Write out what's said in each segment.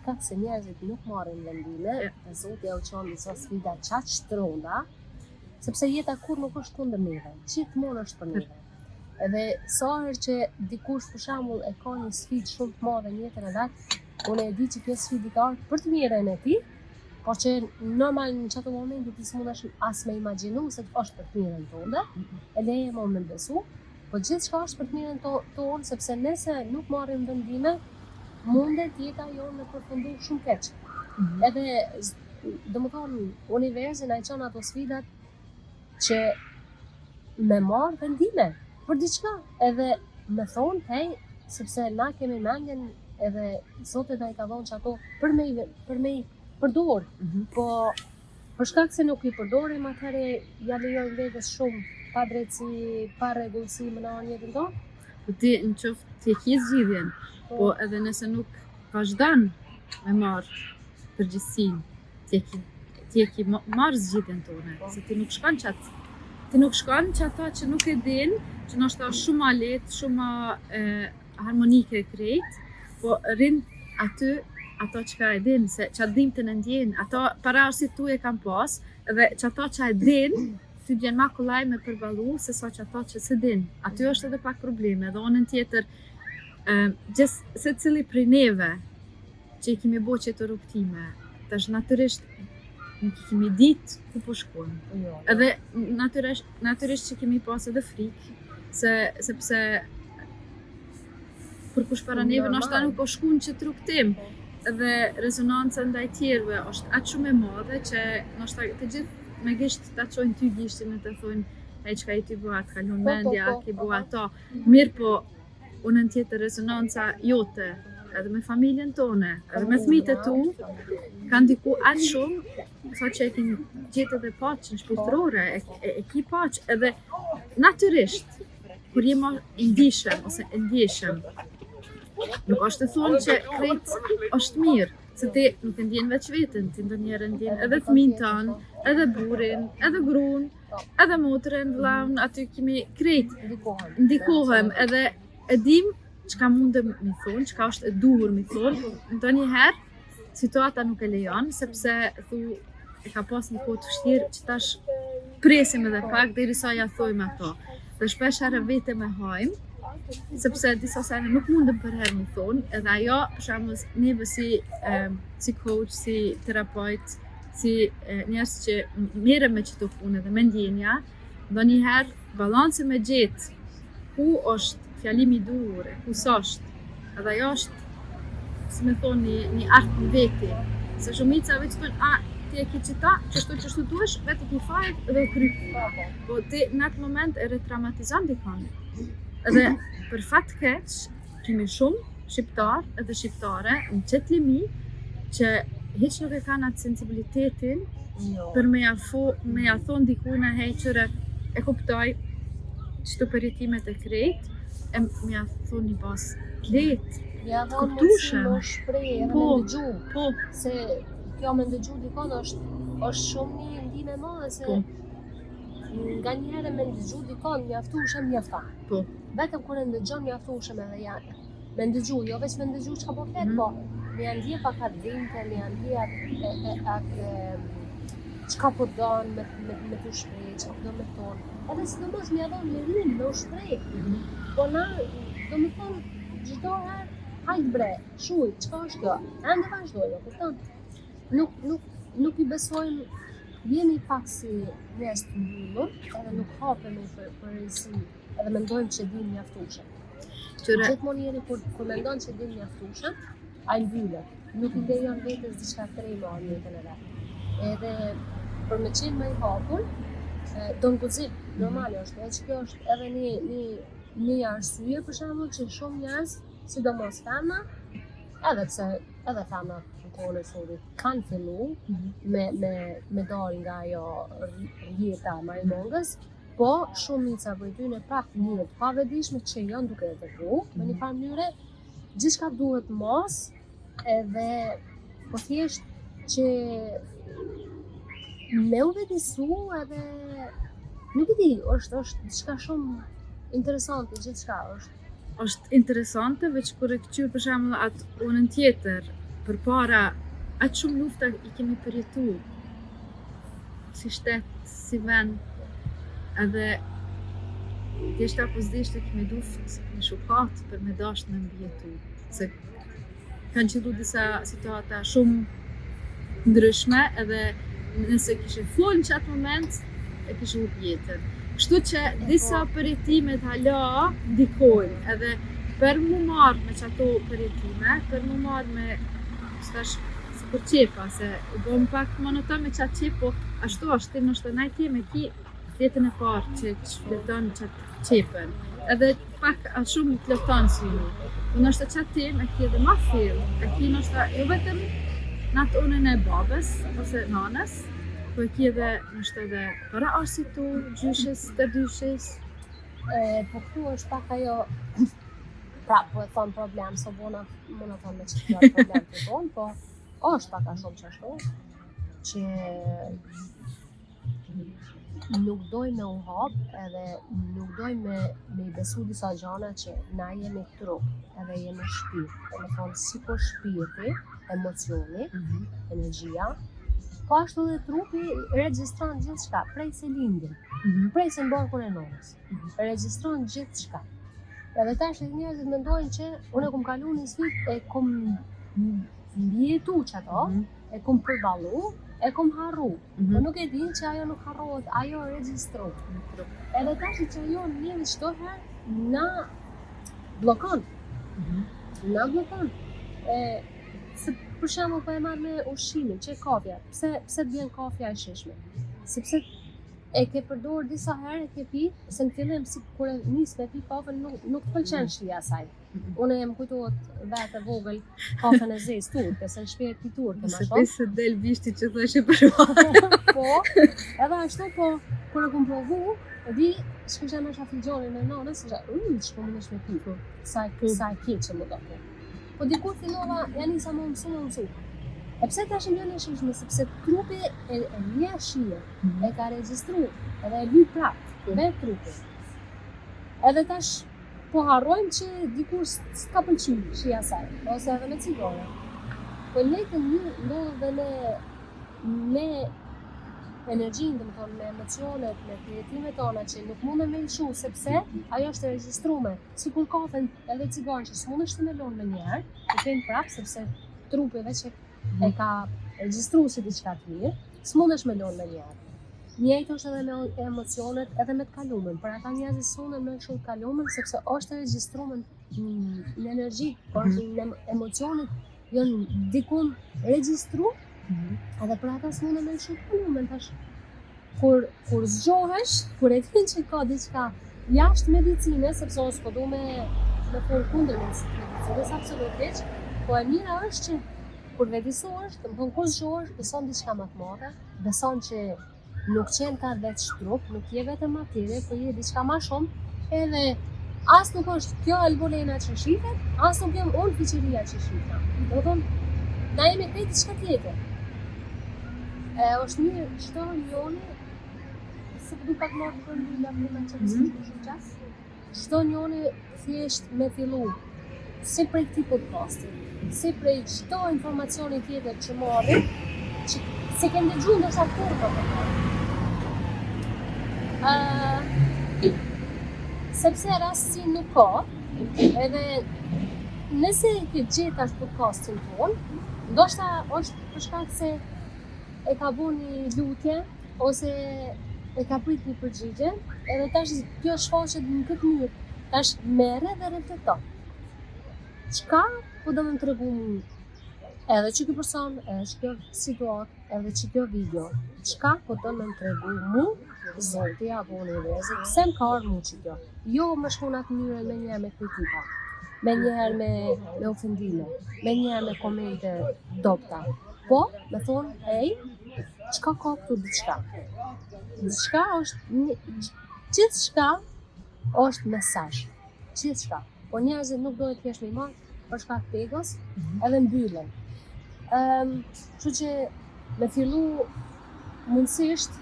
shkak se njerëzit nuk marrin vendime, e Zoti ja u çon disa sfida çaq shtrona, sepse jeta kur nuk është kundër neve, gjithmonë është për neve. Edhe sa herë që dikush për shembull e ka një sfidë shumë të madhe në jetën e vet, unë e di që kjo sfidë ka për të mirën e tij, por që normal në çato momente ti s'mundesh as me imagjinu se është për të mirën tonë, e leje më me besu, po gjithçka është për të mirën tonë, sepse nëse nuk marrim vendime, mundet jeta jonë me përfundu shumë keq. Edhe domethënë universi na çon ato sfidat që me marr vendime për diçka, edhe me thonë, hey, sepse na kemi mendjen edhe Zoti na i ka dhënë që ato për me i përdor, po për shkak se nuk i përdorim, atëherë ja lejojmë vetes shumë pa drejtësi, pa rregullsi në jetën tonë. Po ti në qoftë ti e ke zgjidhjen, po edhe nëse nuk vazhdon me marr përgjegjësinë, ti e ke marr zgjidhjen tonë, se ti nuk shkon që ata që nuk e din, që nështë është shumë ma letë, shumë ma harmonike e krejt, po rinë aty ato që ka e din, se që dim të në ndjenë, ato para arsit tu e kam pas, edhe që ato që e din, ty bjen ma kollaj me përbalu, se sa që ato që se din. Aty është edhe pak probleme, dhe onën tjetër, se cili prej neve, që i kemi bo që të rukëtime, të është natyrisht, nuk i kemi ditë ku po shkojmë. Edhe natyrisht që kemi pas edhe frikë, sepse kur kush para neve nështë nuk po shkun që të rukëtim. Edhe rezonanca ndaj tjerëve është aq shumë e madhe që nështë të gjithë me gisht të qojnë ty gishtin e të thonë e qka i ty bua të kalon mendja, ki bua ato. Mirë po, unë në tjetër rezonanca jote, edhe me familjen tone, edhe me fëmijët e tu, kanë diku aq shumë, sa që e kinë gjetë edhe paqen shpirtërore, e ki paqë, edhe natyrisht, kur jema ndishem ose ndjeshem, nuk është të thonë që krejt është mirë, se ti nuk e ndjen veç vetën, ti ndonjëherë ndjen edhe fëmijën tanë, edhe burin, edhe grun, edhe motrën, vllaun, aty kemi krejt ndikohem, edhe e dim çka mundem mi thonë, çka është e duhur mi thonë, ndonjëherë situata nuk e lejon, sepse thu e ka pas një kohë të vështirë që tash presim edhe pak derisa ja thojmë ato. Dhe shpesh herë vete me hajmë, sepse disa sene nuk mundem për herë mi thonë, edhe ajo, për shembull, neve si coach, si terapeut, si njerëz që merrem me çdo punë dhe me ndjenja, ndonjëherë balanci me gjetë ku është fjalimi i duhur, ku s'është. Edhe ajo është, si me thonë, një art në veti. Se shumica veç thonë, ti e ki qita, qështu duesh, vetë ki fajt dhe kry. Po ti në atë moment e retraumatizon dikon. Edhe për fat keq, kemi shumë shqiptar edhe shqiptare në qëtë limi që hiq nuk e kanë atë sensibilitetin për me ja thonë dikujna heqëre e kuptoj qëtu përjetimet e krejt, e me ja thonë një pas letë, të kuptushem. Ja shprej edhe me ndëgju, po. Se kjo me ndëgju dikon është shumë një ndime madhe, se nga njëherë me ndëgju dikon mjaftushem mjafton. Po. Vetëm kur e ndëgjon mjaftushem edhe janë. Me ndëgju, jo veç me ndëgju çka po flet, po me janë ndje pak atë dhinte, me janë ndje atë çka po don me të shpreh, çka po don me thonë. Edhe sidomos më dhon lirin me u shpreh. Po na, domethënë çdo herë hajt bre, shuj, çka është kjo? Ende vazhdoj, jo kupton? Nuk i besojmë, jemi pak si njerëz të mbyllur, edhe nuk hapemi për rëndësi, edhe mendojmë që dim mjaftueshëm. Gjithmonë jeri kur mendon që dim mjaftueshëm, ai mbyllet. Nuk i lejon vetes diçka të re në jetën e vet. Edhe për me qenë më i hapur, don guzim, normale është, që kjo është edhe një arsye për shembull që shumë njerëz, sidomos femna, edhe femna në kohën e sotit kanë fillu me dalë nga ajo rjeta marimongës, po shumica prej tyre pak mënyrë të pavetëdijshme që janë duke e tepru, në një farë mënyre, gjithçka duhet mos, edhe po thjesht që me u vetësu edhe nuk e di, është diçka shumë interesante, gjithçka është. Është interesante, veç kur e këqyr për shembull atë unën tjetër, përpara atë shumë lufta I kemi përjetu si shtet, si vend, edhe thjesht apo s'dishte kemi duft me shukat për me dasht me mbijetu. Se kanë qëllu disa situata shumë ndryshme edhe nëse kishe full në qatë moment e kishe hup jetën. Kështu që disa përjetimet hala ndikojnë edhe për mu marrë me qato përjetime, për mu marrë me stash si për qepa, se u bom pak monoton me qatë qep, po ashtu është ti nështë të najtje me ki jetën e parë që shfleton qatë qepën. Edhe pak a shumë të lefton si ju. Po nështë qatë tim e ki edhe ma fill, e ki nështë jo vetëm në atë unën e babës ose nanës, po e ki edhe nështë edhe para arsit tu, gjyshës, të dyshës. Po këtu është pak ajo, pra po e thonë problem, so bona më në thonë me që kjo problem të tonë, po është pak a shumë që ashtu, që nuk doj me u hap edhe nuk doj me I besu disa gjana që na jemi trup edhe jemi shpirt. Do të thonë si po shpirti, emocioni, energjia, po ashtu dhe trupi regjistron gjithçka prej se lindin, prej se në barkun e nonës. Regjistron gjithçka. Edhe tash njerëzit mendojnë që unë e kom kalu një vit e kom mbjetu çato, e kom përballu, e kom harru. Po nuk e din që ajo nuk harrohet, ajo regjistrohet. Edhe tash që ajo njëri çdo herë na bllokon. Na bllokon. Se për shembull po e marr me ushqimin, që kafja. Pse të vjen kafja e shishme? Sepse e ke përdor disa herë, e ke pi, se në fillim si kur e nis me pi kafen nuk të pëlqen shija saj. Unë e më kujtohet vetë e vogël kafen e zezë turke, se në shpirt pi turke, ma shumë. Se del vishti që thëshe përvarë. Po, edhe ashtu, po, kur e kom provu, e di, shkisha me shafigjonin me nonës, që po më me pi, sa e keq që më do po. Po dikur fillova, ja nisa më mësu. E pse tash më janë shishme, sepse trupi e një shije, e ka regjistru, edhe e lyp prapë, vetë trupi. Edhe tash po harrojmë që dikur s'ka pëlqyer shija saj, ose edhe me cigare. Po letën një ndodhë dhe me energjinë, domethënë me emocionet, me krijetimet tona që nuk mundem me lëshu, sepse ajo është e regjistruar. Sikur kafen edhe cigaren që s'mundesh të melon më njëherë, e ken prapë sepse trupi veç e ka regjistruar si diçka të mirë, s'mundesh me lon më njëherë. Njëjtë është edhe me emocionet, edhe me të kalumen. Për ata njerëz s'mundet me lëshu të kalumen sepse është e regjistruar në energji, por në emocionet janë dikun regjistruar. Edhe për ata s'mundet me lëshu të kalumen tash. Kur zgjohesh, kur e din që ka diçka jashtë medicine, sepse unë s'po du me fol kundër medicinës absolutisht, po e mira është që kur vedisohesh, të më thonë kur zgjohesh, beson diçka më të madhe, beson që nuk qenë ka vetë shtrup, nuk je vetëm materie, po je diçka më shumë, edhe as nuk është kjo albolena që shifet, as nuk jem unë fiqeria që shifet. Do thonë, na jemi krejt diçka tjetër. Është mirë çdo njoni, se du pak marrë për një lavdima që nësë shumë qas, çdo njoni thjesht me fillu, si prej këtij podcasti, si prej çdo informacioni tjetër që marrim, që se ke ndëgju ndoshta kur po sepse rasti nuk ka, edhe nëse ke gjetë ashtë podcastin tonë, ndoshta është për shkak se e ka bu një lutje, ose e ka prit një përgjigje, edhe tash kjo shfaqet në këtë mënyrë, tash merre dhe reflekto. Çka po do më tregu mu, edhe që kjo person, edhe që kjo situatë, edhe që kjo video, çka po do më tregu mu, Zoti apo universi, pse më ka ardhur mu që kjo. Jo më shkon atë mënyrën me njëherë me kritika, me njëherë me ofendime, me njëherë me komente dopta. Po, me thonë, ej, çka ka këtu diçka? Diçka është, gjithçka është mesazh, gjithçka. Po njerëzit nuk dojnë thjesht me marrë për shkak të egos, edhe mbyllen. Kështu që me fillu mundësisht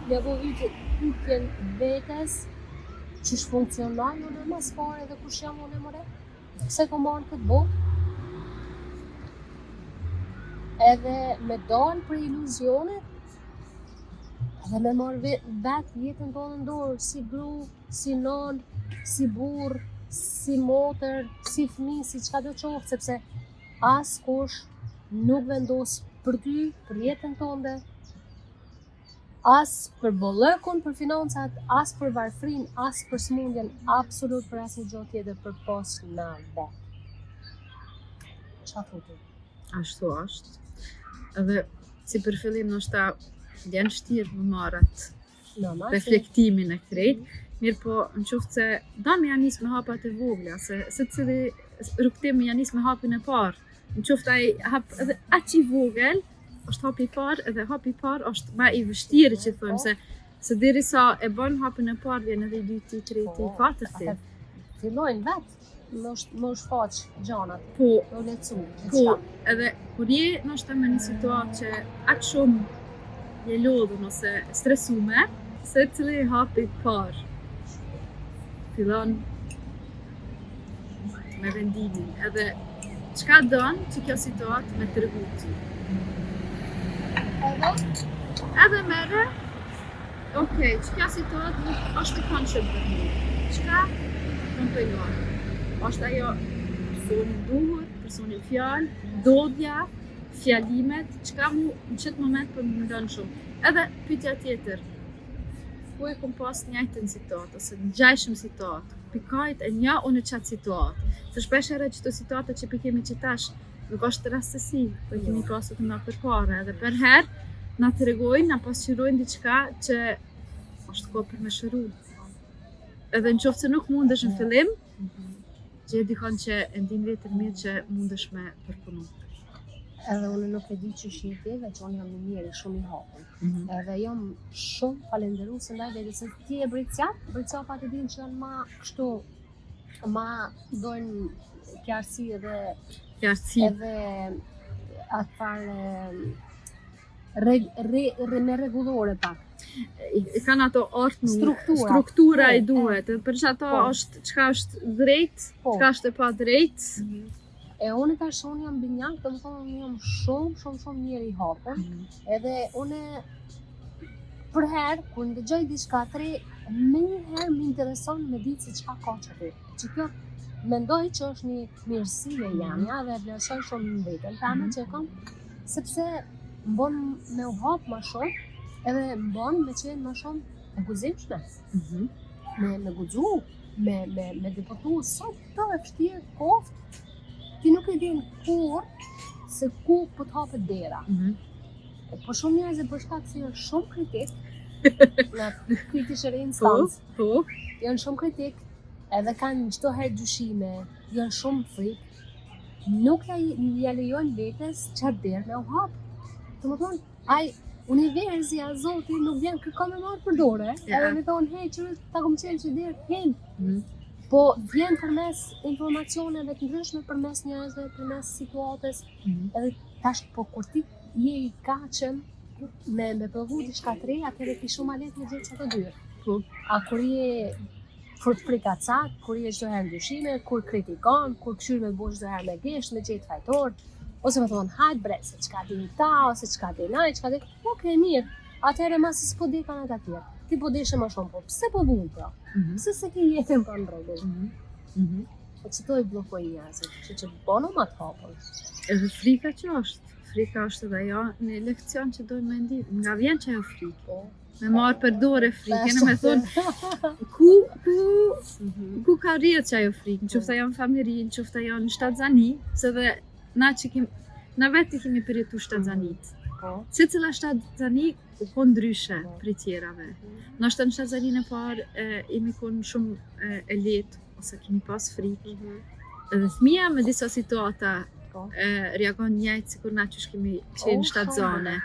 me bo hytjen vetes që shfunksionon unë mas pare dhe kush jam unë e more? Pse ko marrë këtë botë? edhe me dalë për iluzionet, edhe me marrë vetë jetën tonë në dorë, si gru, si non, si burr, si motër, si fëmijë, si çka do qoftë, sepse askush nuk vendos për ty, për jetën tënde, as për bollëkun, për financat, as për varfrin, as për smundjen, absolut për asnjë gjë tjetër përpos na vetë. Çfarë thotë? Ashtu është. Edhe si për fillim ndoshta vjen vështirë më marrat reflektimin e krejt, mirë po në qoftë se dam janë nis me hapat e vogla, se cili rrugtim janë nis me hapin e parë. Në qoftë ai hap edhe aq i vogël, është hapi i parë, edhe hapi i parë është më i vështirë që thojmë se derisa e bën hapin e parë vjen edhe i dyti, i treti, i katërti. Fillojnë vetë më shfaq gjanat, Po, më lecu, edhe kur je ndoshta me një situatë që aq shumë je lodhur ose stresume, se cili hapi i parë fillon me vendimin, edhe çka don që kjo situatë me tregu ty. Edhe merre, okej, që kjo situatë nuk është e këndshme për mua. Çka kontojnë? Është ajo personi duhur, personi fjalë, dodja, fjalimet, çka mu në qëtë moment për më ndonë shumë. Edhe pyetja tjetër, ku e kom pas njëjtën situatë, ose në gjajshëm situatë, pikajt e një unë në qatë situatë. Se shpeshere qëto situata që pikemi që tash, nuk është rastësi, po kemi pasur të nga përpara, edhe për herë na të regojnë, na pasqyrojnë diçka që është ko për me shëru. Edhe në qoftë se nuk mundesh në fillim, që e dikon që e ndin vetën mirë që mundesh me përpunu. Edhe unë nuk e di që shqiti, veç unë jam një njeri shumë i hapur. Edhe jam shumë falenderuese ndaj vetes, se ti e Bricjapa të din që janë ma kështu, ma dojnë kjarësi edhe atë farë me rregullore pak. I kanë ato struktura i duhet, për që ato është çka është drejt, çka është e pa drejt. E unë tash unë jam binjak, do të thonë unë jam shumë njeri i hapur. Edhe unë për herë kur ndëgjoj diçka të re, menjëherë më intereson me ditë se çka ka aty. Që kjo mendoj që është një mirësi e jamja dhe vlerësoj shumë në vetën tame që e kam, sepse më bon me u hap më shumë, edhe më bon me qenë më shumë e guzimshme. Me guxu, me deportu, sot të e vështirë koftë, ti nuk e din kur se ku po të hapet dera. Po shumë njerëz e për shkak se janë shumë kritik, nga kritikë instancë, janë shumë kritik, edhe kanë çdo herë dyshime, janë shumë frikë, nuk ja lejojnë vetes çfarë derë me u hap. Domethënë, ai universi a Zotit nuk vjen kërkon me marrë për dorë, edhe më thonë, hey, që ta kom qenë që derë, hem. Po vjen përmes informacioneve të ndryshme, përmes njerëzve, përmes situatës, edhe tash po kur ti je i gatshëm me provu diçka të re, atëherë ti shumë lehtë me gjetë çato dy. A kur je frikacat, kur je çdo herë ndryshime, kur kritikon, kur këshyr me bosh çdo herë me gjesht, me gjetë fajtor, ose më thonë hajt bre, se çka din ta, ose çka din ai, çka din. Okej, mirë. Atëherë masi s'po di kanë ata tjerë. Ti po deshe më shumë, po pse po vun pra? Pse se ki jetën pa në rregull? Po çto i bllokoj njerëzit, kështu që bono më të hapur. Edhe frika që është edhe ajo një lekcion që dojmë me ndi, nga vjen që ajo frikë. Me marrë për dore frikën, e me thonë, ku ka rrjet që ajo frikë, në qofta janë familje, në qofta janë shtatzani, se dhe na vetë kemi përjetu shtatzanit. Se cila shtatzani po ndryshe për tjerave. Nështë në shtatzaninë e parë imi konë shumë e letë, ose kemi pas frikë. Edhe fëmija me disa situata reagon njëjtë sikur na qysh kemi qenë shtatzane.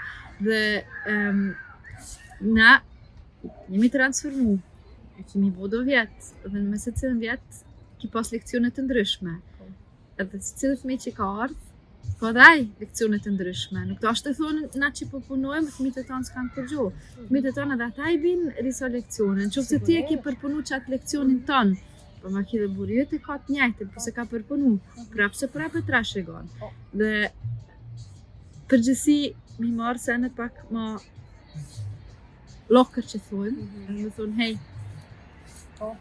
Dhe na jemi transformu, kemi bodo vjetë, dhe me se cilën vjetë ki pas leksionet të ndryshme. Edhe se cilë fëmij që ka ardhë, ka dhaj leksionet të ndryshme. Nuk të ashtë të thonë na që po punojmë, fëmijët e tonë s'kanë përgjohë. Fëmijët e tonë edhe ata i binë disa leksione. Në qoftë se ti e ki përpunu qatë leksionin tonë, po ma ki dhe burjet e ka të njajtë, po se ka përpunu, prapë se prapë e trash e gonë. Dhe përgjithësi mi marrë senet pak ma lokër që thujmë, edhe me thonë, hej, Po.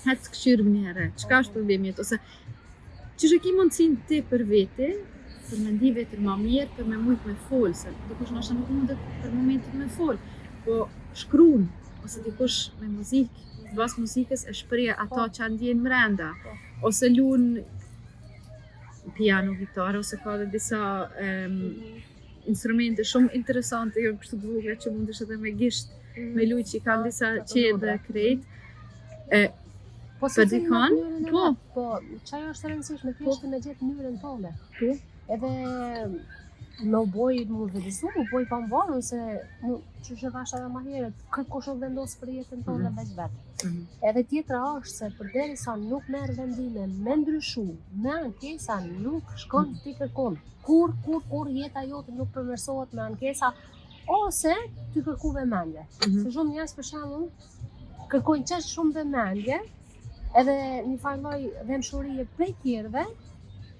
hecë këshyrëm një herë, qka është problemi jetë, ose që ki mundësin ti për vete, për me ndi vetër ma mirë, për me mujtë me folë, se dikush nështë nuk mundet për momentit me folë, po shkruun, ose dikush me muzikë, bas muzikës e shpreh ato që ndjen mrenda, ose lun piano, gitarë, ose ka dhe disa instrumente shumë interesante, jo kështu të vogla që mundesh edhe me gisht, me lujt që i kanë disa qedë dhe krejt. Për dikon, po, çajo është e rëndësishme, ti është me gjetë mënyrën tënde. Po. Edhe më boj mu vëdisu, më boj pa më varën, se që që thash edhe ma herët, këtë kush nuk vendos për jetën tonë veç vetë. Edhe tjetra është se përderisa nuk merr vendime me ndryshu, me ankesa nuk shkon ti kërkon. Kur jeta jote nuk përmirësohet me ankesa, ose ty kërku vëmendje. Se shumë njerëz për shembull kërkojnë qaq shumë vëmendje, edhe një farë lloj dëmshurie prej tjerëve,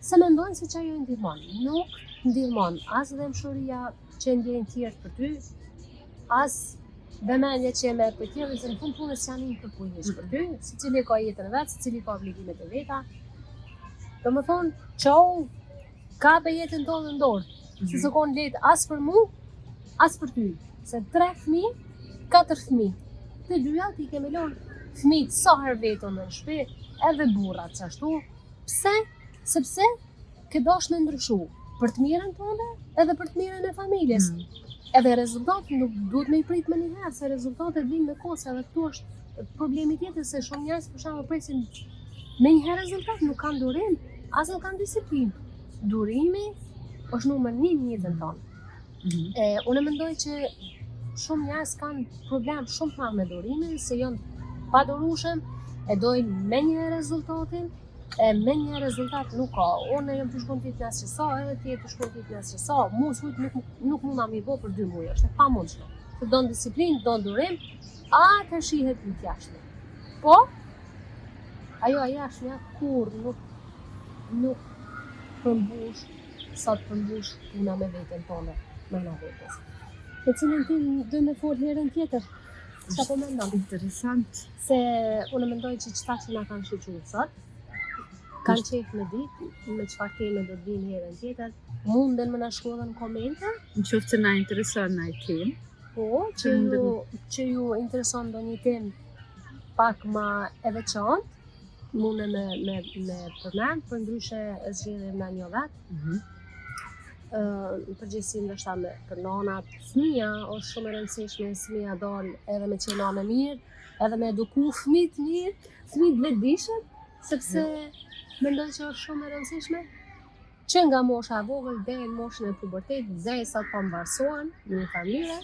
se mendojnë se çajo i ndihmon. Nuk ndihmon as dëmshuria që ndjejnë tjerë për ty, as vëmendja që e merr për tjerë, se në fund punës janë kërkues për ty, secili ka jetën e vet, secili ka obligimet e veta. Domethënë, çau ka be jetën tonë në dorë, se s'kon lehtë as për mua, as për ty. Se 3 fëmijë, 4 fëmijë. Të dyja ti ke me lënë fëmijët sa herë vetën në shtëpi, edhe burrat ashtu. Pse? Sepse ke dosh me ndryshu për të mirën tënde edhe për të mirën e familjes. Edhe rezultatet nuk duhet me i prit me një herë, se rezultatet vinë me kohë, edhe këtu është problemi tjetër, se shumë njerëz për shembull presin me një herë rezultat, nuk kanë durim, as nuk kanë disiplinë. Durimi është numër 1 në jetën tonë. Unë mendoj që shumë njerëz kanë problem shumë të madh me durimin, se janë pa durueshëm, e dojnë me një rezultatin, e me një rezultat nuk ka. Unë jam të shkon tjetë nësë qësa, edhe tjetë të shkon tjetë nësë qësa. Mu sujtë nuk mund mi bo për 2 muaj, është e pa mundshme. Të donë disiplinë, donë durim, atë shihet në tjashtë. Po, ajo jashtëmja kur nuk përmbush, sa të përmbush puna me veten tonë, me në vetës. E cilën ti dhe me folë herën tjetër, çka po mendon? Interesant. Se unë mendoj që qëta që na kanë shoqëruar sot, kanë qef me ditë, me çfarë teme do të vinë herën tjetër, munden më na shkruan në komente. Në qoftë se na intereson na i temë. Po, që ju intereson ndonjë temë pak më e veçantë, munden me përmend, për ndryshe e zgjedhim na një vetë. Në përgjithësi ndoshta për nanat, fëmia është shumë e rëndësishme, fëmia dal edhe me qenë nanë mirë, edhe me eduku fëmijët mirë, fëmijët vetëdijshëm, sepse mendoj që është shumë e rëndësishme që nga mosha e vogël deri në moshën e pubertetit, derisa të pambarsohen në një familje.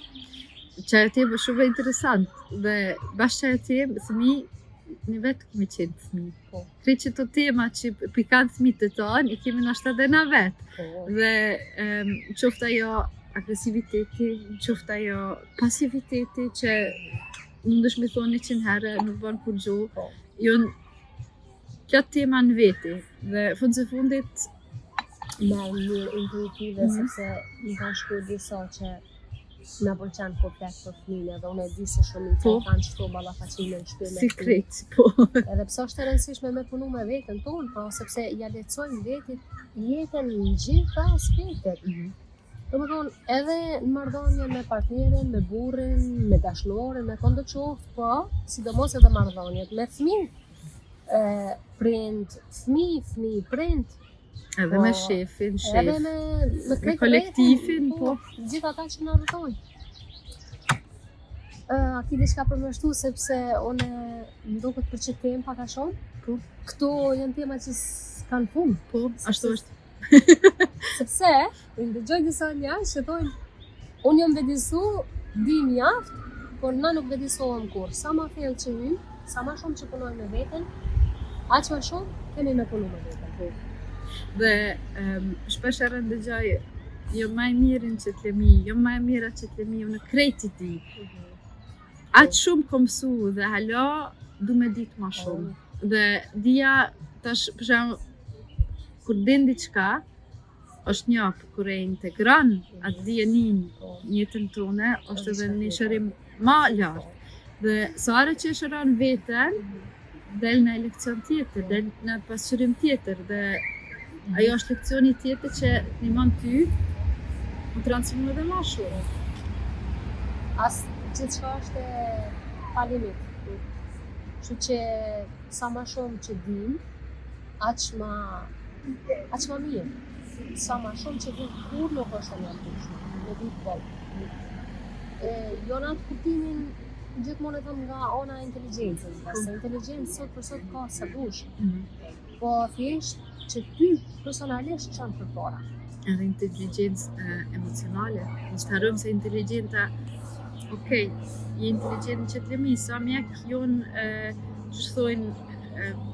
Çaja temë është shumë interesant dhe bashkë çaja temë fëmijë në vetë kemi qenë fëmijë. Po. Krejt që të tema që pikan fëmijët të tonë, i kemi nashta edhe na vetë. Po. Dhe qoftë ajo agresiviteti, qoftë ajo pasiviteti që mundesh me thonë 100 herë nuk bën kur gjuhë. Po. Kjo tema në veti dhe fund se fundit Me mirë intuitive, sepse më kanë shkruar disa që na pëlqen komplet për fëmijën, dhe unë e di se shumë i kanë çto ballafaqime në shtëpi me sekret, po. Edhe pse është e rëndësishme me punu me veten tonë, po sepse ja lehtësojmë vetit jetën në gjitha aspektet. Domethënë, edhe në marrëdhënie me partnerin, me burrin, me dashnorin, me kondo qoftë, po, sidomos edhe marrëdhëniet me fëmijë, prind, fëmijë, prind. Edhe me shefin, Edhe me kolektivin, po. Gjithë ata që na rrethojnë. A ki diçka për më shtu, sepse unë më duket për që temë pak a shumë. Po. Këto janë tema që s'kan fund. Po, ashtu është. Sepse, unë dëgjoj disa njerëz që thonë, unë jam vedisu, di mjaft, por na nuk vedisohem kur. Sa ma thellë që hymë, sa ma shumë që punojmë me veten, aq ma shumë kemi me punu me veten. Po. Dhe shpesh e ndëgjoj, jo më e mirin që t'lemi, jo më e mira që t'lemi, unë krejt i di. Aq shumë kom mësu dhe halo du me ditë ma shumë. Dhe dija tash për shembull kur din diçka, është një kur e integron atë dijenin në jetën tonë, është edhe një shërim më lart. Dhe sa herë që e shëron veten, del në leksion tjetër, del në pasqyrim tjetër dhe ajo është leksioni tjetër që ndihmon ty më transformu edhe më shumë. As gjithçka është pa limit. Kështu që sa më shumë që dim, aq më mirë. Sa më shumë që dim kur nuk është e mjaftueshme. Në ditë vetë. Jo në atë kuptimin gjithmonë e them nga ona e inteligjencës, se inteligjenca sot për sot ka sa dush. Po thjesht që ty personalisht çan përpara. Edhe inteligjencë emocionale. Mos harrojmë se inteligjenta, okej, je inteligjent që të lemi, sa mjek jonë, që thojnë,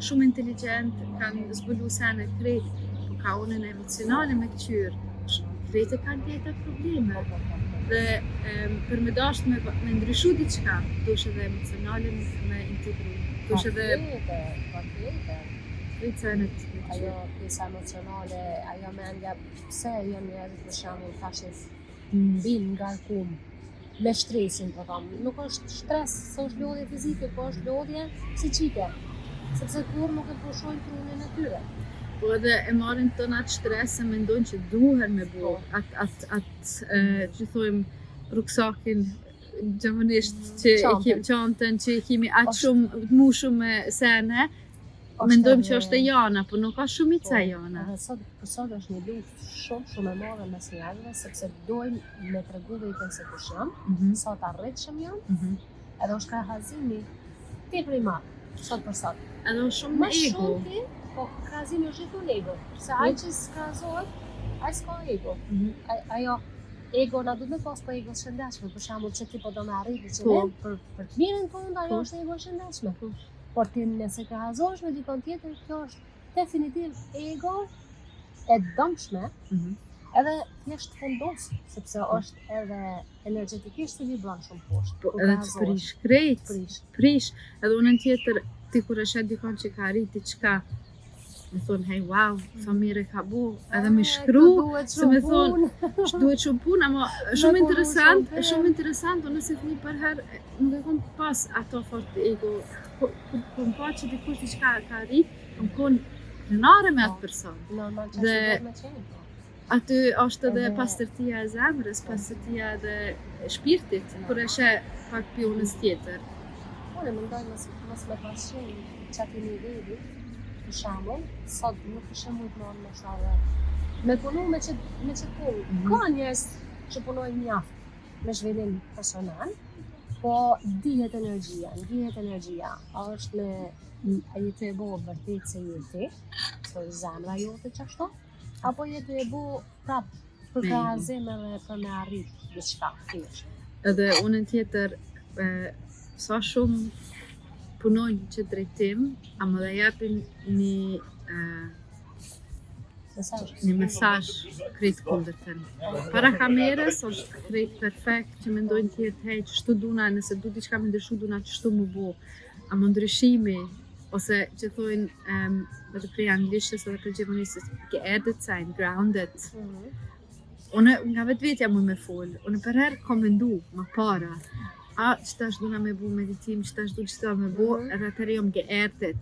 shumë inteligjent, kanë zbulu sene krejt, po ka unën emocionale me këqyrë, krejt e kanë tjeta probleme. Dhe për me dasht me ndryshu diçka, dush edhe emocionale me integru, dush edhe krejt senet. Ajo pjesa emocionale, ajo mendja, pse jo njerëzit për shembull tash bin ngarkum me stresin, po them. Nuk është stres, s'është lodhje fizike, po është lodhje psiqike. Sepse kur nuk e pushojnë trunin e tyre. Po edhe e marrin ton atë stres se mendojnë që duhen me bo atë që thojmë ruksakin gjermanisht që e kemi çantën që e kemi atë shumë të mushur me sene. Mendojmë që është e jana, po nuk ka shumica e jana. Sot është një luftë shumë e madhe mes njerëzve, sepse dojnë me tregu veten se kush janë, sa të arritshëm janë, edhe është krahazimi tepër i madh, sot për sot. Edhe është shumë ego. Po krahazimi është gjithmonë ego, se ai që s'krahazohet, ai s'ka ego. Ajo ego na duhet me pas po ego shëndetshme, për shembull që ti po do me arriti që për të mirën tonë, ajo është ego shëndetshme. Por ti nëse krahazohesh me dikon tjetër, kjo është definitiv ego e dëmshme, edhe thjesht fundos, sepse është edhe energjetikisht i vibron shumë poshtë. Po edhe të prish krejt, prish. Edhe unën tjetër, ti kur e shet dikon që ka arriti diçka, me thonë, hey, wow, sa mirë e ka bu, edhe me shkru, se me thonë, duhet shumë punë, ama shumë interesant, unë se fni për herë, nuk e kom pas ato fort ego, kom pa që dikush diçka ka arrit, kom konë prenare me atë person. Normal që është me qenë. Aty është edhe pastërtia e zemrës, pastërtia edhe shpirtit, kur e she pak pionës tjetër. Unë mendoj mos me pas qenë çati niveli, për shembull, sot nuk ishe mujt me shale. Me punu me që punë. Ka njerëz që punojnë mjaft me zhvillim personal, po dihet energjia. Është me a jetë e bo vërtet se jeti, se zemra jote qashtu, apo jetë e bo prap për krahazim edhe për me arrit diçka thjesht. Edhe unën tjetër, sa shumë punojnë që drejtim, ama dhe japin një mesazh krejt kundërtën. Para kamerës është krejt perfekt që mendojnë tjetë, hej, qështu duna, nëse du diçka me ndryshu duna, qështu mu bo. Ama ndryshimi, ose që thojnë edhe prej anglishës edhe prej gjermanisës, geerdet sein, grounded. Unë nga vetja mu me folë, unë për herë kom mendu, ma para, që tash duna me bu meditim, që tash du qëta me bu, edhe atëre jom geerdet.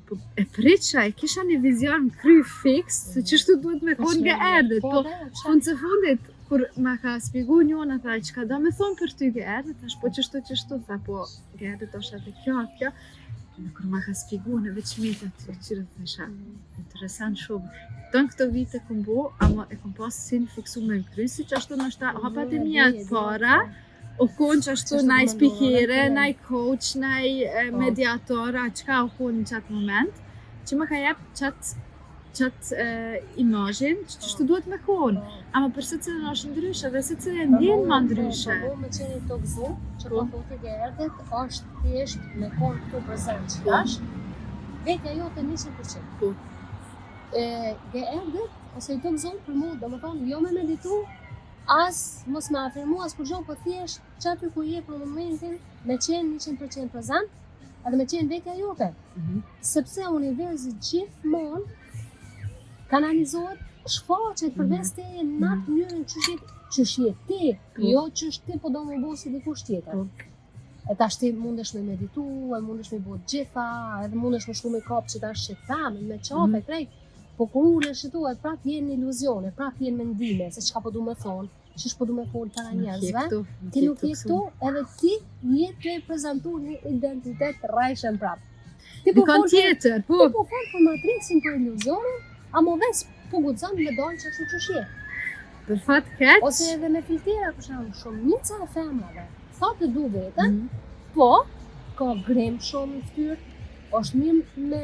Po e pritësha, e kisha një vizion kry fix, se qështu duhet me konë geerdet. Po unë të fundit, kur ma ka spigu njona, tha, që ka da me thonë për ty geerdet, thash po qështu, tha, po geerdet është edhe kjo. Kur ma ka spigu në veçmit aty, qërë të thesha, interesant shumë. Tonë këto vite kom bo, ama e kom pas sin fiksu me në kry, si që ashtu nështë hapat e mija të para, o konë që ashtu naj spikere, naj coach, naj mediatora, qka o konë në qatë moment, që më ka jep qatë imazhin që qështu duhet me konë. Ama për se cilën është ndryshe dhe se cilën ndjenë ma ndryshe. Po me qeni të gëzu, që po thotë geerdet, është thjesht me konë këtu prezent që tash, vetja jote 100%. Po. Geerdet, ose i të gëzu për mu, do më thonë, jo me meditu, as mos me afirmu, as kur gjo, po thjesht që aty ku je për momentin, me qenë 100% prezent, edhe me qenë vetja jote. Sepse universi gjithmonë kanalizohet shfaqet përveç te në atë mënyrën ç'është je ti, jo ç'është ti po do më bëu si dikush tjetër. E tash ti mundesh me meditu, e mundesh me bëu gjitha, edhe mundesh me shku me kap që tash që tham, me qafe krejt. Po kur unë shituat prap jenë iluzione, prap jenë mendime se çka po du me thonë, ç'ish po du me folë para njerëzve. Ti nuk je këtu, edhe ti je të prezantu një identitet të rrajshëm prap. Ti po Dikon tjetër, po. Ti po fol për matricin, për iluzionin, a mo ves po guxon me dalë që ashtu që je. Për fat keq. Ose edhe me filtera për shembull, shumica e femrave thotë du veten, po ka grem shumë në fytyrë, është mirë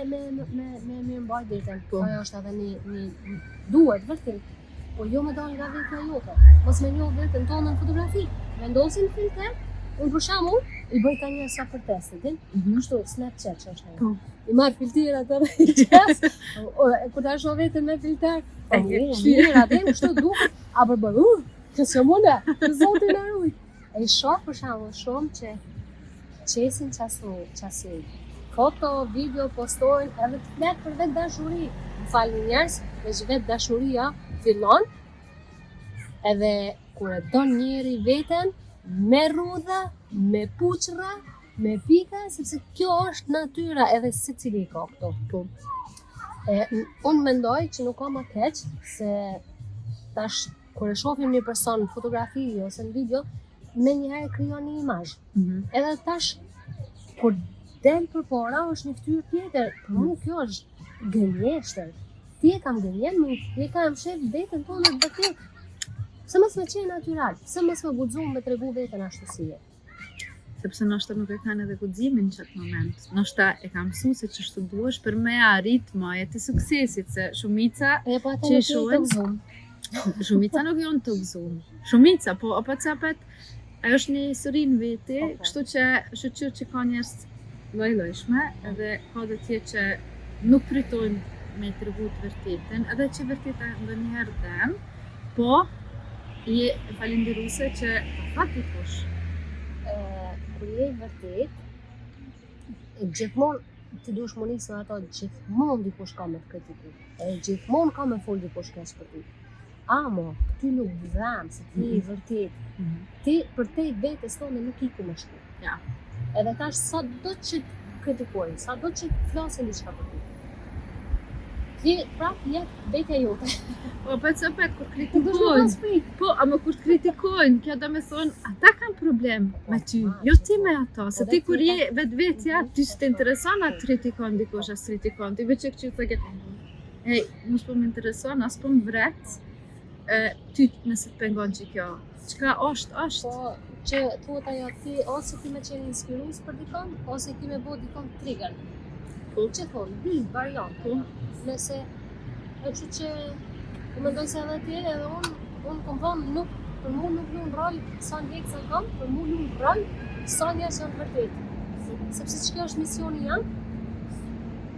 me mbaj veten. Ajo është edhe një duhet vërtet. Po jo me dalë nga vetja jote. Mos me njoh veten tonë në fotografi. Vendosin filter, unë për shembull i bëj tani sa për testin, kështu Snapchat që është ajo. I marr filtera të rrejtës, kur ta shoh veten me filter, po mirë, atë kështu duket, a bëj, kësë mune, zotin e ruj. E i shoh për shembull shumë që qesin qasi foto, video, postojnë, edhe të flet për vetë dashuri. Më falni njerëz, veç vetë dashuria fillon, edhe kur e don njeri veten, me rrudha, me puqra, me pika, sepse kjo është natyra edhe secili ka këto. Unë mendoj që nuk ka më keq se tash kur e shohim një person në fotografi ose në video, me njëherë krijon një imazh. Edhe tash kur del përpara është një fytyrë tjetër. Për mua kjo është gënjeshtër. Ti e kam gënjen, ti e kam shef veten tonë të vërtet. Se mos me qenë natyral, se mos me guxuar me tregu veten ashtu si je. Sepse nështë nuk e kanë edhe guximin në qatë moment. Nështë e kam mësu se që shtu duesh për me arrit majet të suksesit, se shumica që shohen... Shumica nuk jonë të gëzum. Shumica, po apet ajo është një histori në veti, kështu që shoqër që ka njerëz lloj-llojshme, edhe ka dhe tjerë që nuk pritojnë me tregu të vërtetën, edhe që vërteta ndonjëherë dhem, po je falenderuese që ka fat dikush. Kur je vërtet, gjithmonë ti duhesh më nisë ato, gjithmonë dikush ka me të kritiku. Gjithmonë ka me fol dikush keq për ti. Amo, ti nuk dhem se ti je vërtet. Ti për te vetes tonë nuk i ku me shku. Ja. Edhe tash sa do që të kritikojnë, sa do që të flasin diçka për ti. Ti prap jetë vetja jote. Po, kur kritikojnë, po, ama kur kritikojnë, kjo do me thonë, ata kanë problem me ty, jo ti me ata, se ti kur je vetja, ty s'të intereson atë kritikon dikush, as kritikon, ti veç e këqy të hej, mos po më intereson, as po më vret, ty nëse të pengon që kjo, çka është? Po, që thuhet ajo ti, ose ti me qenë inspirues për dikon, ose ti me bo dikon trigger. Po, që thonë, dy variante. Po. Nëse, e që u mendoj se edhe ti, edhe unë kom thonë, për mu nuk lunë rol sa ndjekë se kam, për mu lunë rol sa njerëz janë vërtet. Sepse që kjo është misioni janë,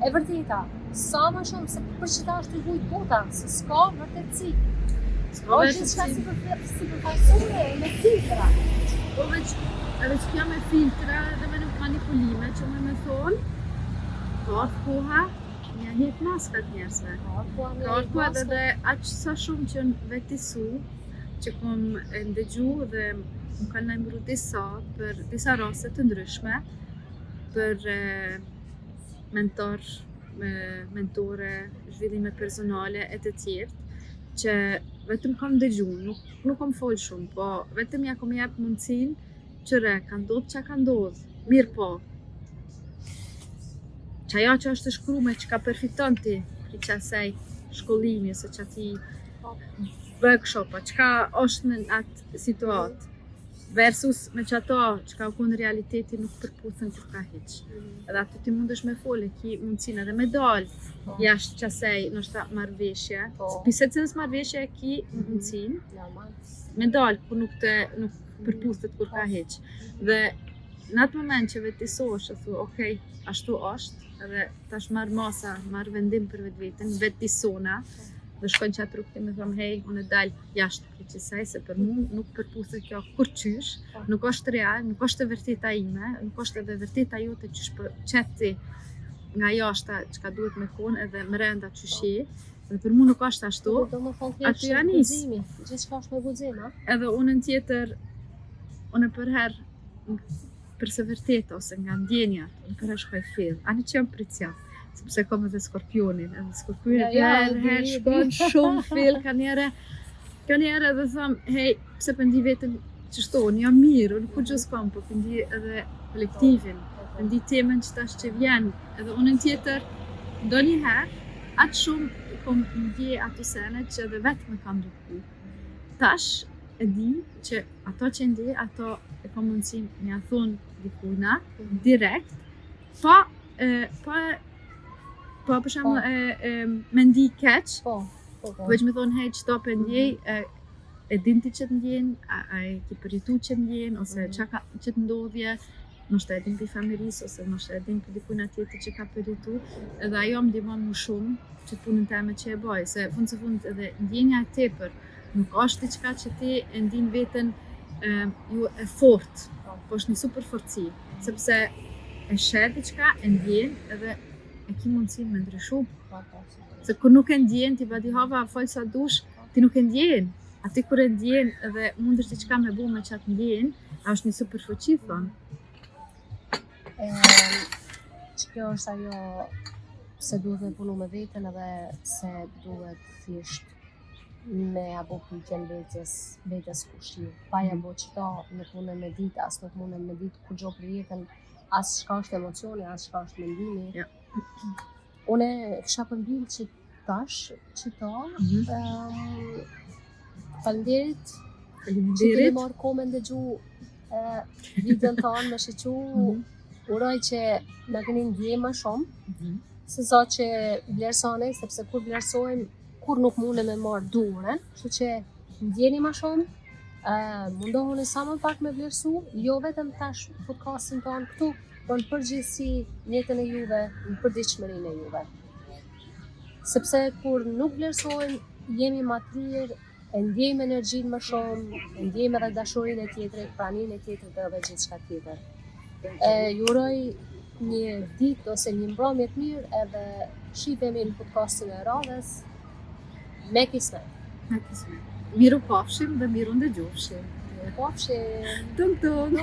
e vërteta, sa më shumë, se për që ta është të vujt bota, se s'ka vërtetësi. O gjithë shka si përfaqësore, me filtra. O edhe që kjo me filtra dhe me manipulime që me thonë, ka të koha një hit maskat njerëzve. Ka të koha dhe aqë sa shumë që në vetisu, që kom ndëgju dhe më kanë najmëru disa për disa raste të ndryshme, për mentore, zhvillime personale e të tjertë, që vetëm kam dëgju, nuk kam folë shumë, po vetëm ja kom jep mundësin që ka ndodhë që ka ndodhë, mirë po. Që ajo që është shkrume që ka përfiton ti, pri që asaj shkollimi, ose që ati workshopa, që ka është në atë situatë, versus me që ato që ka ku në realiteti nuk përputhen kur ka hiq. Edhe aty ti mundesh me folë, ki mundësin edhe me dalë jashtë që asaj nështë marrëveshje. Pise cilës marrëveshje e ki mundësin, me dalë, ku nuk përputhet kur ka hiq. Dhe në atë moment që vetisosh, e thu, okej, ashtu është, edhe tash marrë masa, marrë vendim për vetë vetisona, dhe shkojnë që atë rukëti me thëmë, hej, unë e dalë jashtë për qësaj, se për mu nuk përputhet kjo kur qysh, nuk është real, nuk është e vërteta ime, nuk është edhe vërteta jote qysh për qëti nga jashta që ka duhet me konë edhe më renda qyshi, Dhe për mu nuk është ashtu, Do më thonë aty janë nis. guximi. Gjithçka është me guxim, a? Edhe unë në tjetër, unë përherë për së vërtet ose nga ndjenja, unë përherë shkoj fill, ani që jam pritja, sepse kom edhe skorpionin, edhe skorpionit herë shkon shumë fill, ka njerë edhe thëm, hej, pse pëndi vetëm qështu, unë jam mirë, unë ku gjës kom, po pëndi edhe kolektivin, pëndi temën që tash që vjen, edhe unë në tjetër, do një herë, atë shumë kom ndje ato senet që edhe vetë me kam duku. Tash e di që ato që ndje, ato e kom mundësi me a thonë dikujna, direkt, pa për shembull me ndi keq, veç me thonë hej qëto për ndjej, e din ti që të ndjen, a e ki përjetu që të ndjen, ose që të ndodhje, nështë e din për familjes, ose nështë e din për dikujna tjetër që ka përjetu, edhe ajo më ndihmon më shumë që të punën teme që e bëj, se fund se fund edhe ndjenja e tepër, nuk është diçka që ti e ndin veten ju e fort, po është një super forci, sepse e sheh diçka, e ndjen edhe e ki mundësinë me ndryshu. Se kur nuk e ndjen, ti badi hava fol sa dush, ti nuk e ndjen. Aty kur e ndjen edhe mundesh diçka me bu me qatë ndjen, a është një super fuqi, thonë. Që kjo është ajo se duhet me punu me veten edhe se duhet thjesht me apo pyetjen vetes kushti. Pa ja bo qëta, nuk mune me dit, as nuk mune me dit kur gjo për jetën, as shka është emocioni, as shka është mendimi. Ja. Une kisha përmbyll që tash, qëta, falenderit që keni marrë kohë me ndëgju videon tonë me shëqu, uroj që na keni ndje më shumë, se sa që vlerësoni, sepse kur vlerësojmë, kur nuk mune me marrë durën, kështu që ndjeni më shumë, mundohuni sa më pak me vlerësu, jo vetëm tash podcastin tonë këtu, por në përgjithësi jetën e juve, në përditshmërinë e juve. Sepse kur nuk vlerësojmë, jemi më të lirë, e ndjejmë energjinë më shumë, e ndjejmë edhe dashurinë e tjetrit, praninë e tjetrit dhe edhe gjithçka tjetër. Ju uroj një ditë ose një mbrëmje të mirë edhe shihemi në podcastin e radhës. Me kismet. Miru pafshim dhe miru ndëgjofshim. Miru pafshim. Tung tung.